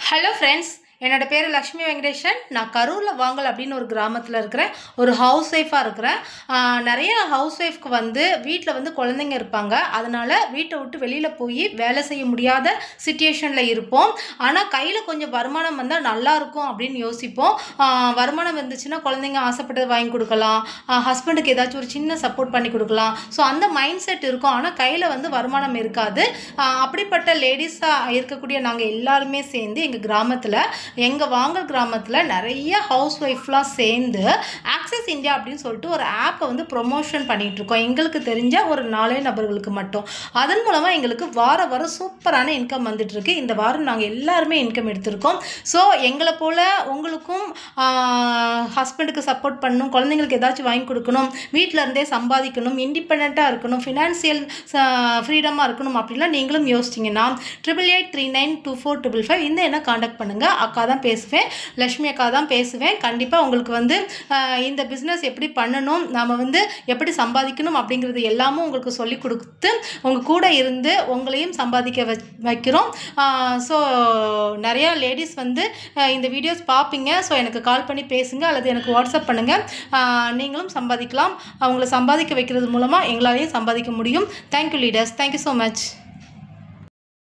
Hello friends, என்னோட பேர் லக்ஷ்மி வெங்கடேஷன். நான் கரூரில் வாங்கல் அப்படின்னு ஒரு கிராமத்தில் இருக்கிறேன். ஒரு ஹவுஸ் ஒய்ஃபாக இருக்கிறேன். நிறைய ஹவுஸ் ஒய்ஃப்க்கு வீட்டில் குழந்தைங்க இருப்பாங்க. அதனால் வீட்டை விட்டு வெளியில் போய் வேலை செய்ய முடியாத சிச்சுவேஷனில் இருப்போம். ஆனால் கையில் கொஞ்சம் வருமானம் வந்தால் நல்லாயிருக்கும் அப்படின்னு யோசிப்போம். வருமானம் வந்துச்சுன்னா குழந்தைங்க ஆசைப்பட்டது வாங்கி கொடுக்கலாம், ஹஸ்பண்டுக்கு ஏதாச்சும் ஒரு சின்ன சப்போர்ட் பண்ணி கொடுக்கலாம். ஸோ அந்த மைண்ட் செட் இருக்கும். ஆனால் கையில் வருமானம் இருக்காது. அப்படிப்பட்ட லேடிஸாக இருக்கக்கூடிய நாங்கள் எல்லாருமே சேர்ந்து எங்கள் கிராமத்தில், எங்கள் வாங்கல் கிராமத்தில் நிறைய ஹவுஸ் ஒய்ஃப்லாம் சேர்ந்து ஆக்சஸ் இந்தியா அப்படின்னு சொல்லிட்டு ஒரு ஆப்பை ப்ரொமோஷன் பண்ணிகிட்ருக்கோம். எங்களுக்கு தெரிஞ்ச ஒரு 4 நபர்களுக்கு மட்டும். அதன் மூலமாக எங்களுக்கு வாரம் சூப்பரான இன்கம் வந்துட்டுருக்கு. இந்த வாரம் நாங்கள் எல்லாருமே இன்கம் எடுத்திருக்கோம். ஸோ எங்களை போல் உங்களுக்கும் ஹஸ்பண்டுக்கு சப்போர்ட் பண்ணணும், குழந்தைங்களுக்கு ஏதாச்சும் வாங்கி கொடுக்கணும், வீட்டில் இருந்தே சம்பாதிக்கணும், இண்டிபெண்ட்டாக இருக்கணும், ஃபினான்சியல் ஃப்ரீடமாக இருக்கணும் அப்படிலாம் நீங்களும் யோசிச்சிங்கன்னா 88392455 இந்த என்ன காண்டாக்ட் பண்ணுங்கள். அக்கா தான் பேசுவேன், லக்ஷ்மி அக்கா தான் பேசுவேன். கண்டிப்பாக உங்களுக்கு இந்த பிஸ்னஸ் எப்படி பண்ணணும், நாம் எப்படி சம்பாதிக்கணும் அப்படிங்கிறது எல்லாமும் உங்களுக்கு சொல்லிக் கொடுத்து உங்கள் கூட இருந்து உங்களையும் சம்பாதிக்க வைக்கிறோம். ஸோ நிறையா லேடிஸ் இந்த வீடியோஸ் பார்ப்பீங்க. ஸோ எனக்கு கால் பண்ணி பேசுங்க அல்லது எனக்கு வாட்ஸ்அப் பண்ணுங்கள். நீங்களும் சம்பாதிக்கலாம். அவங்கள சம்பாதிக்க வைக்கிறது மூலமாக எங்களாலேயும் சம்பாதிக்க முடியும். Thank you leaders, thank you so much.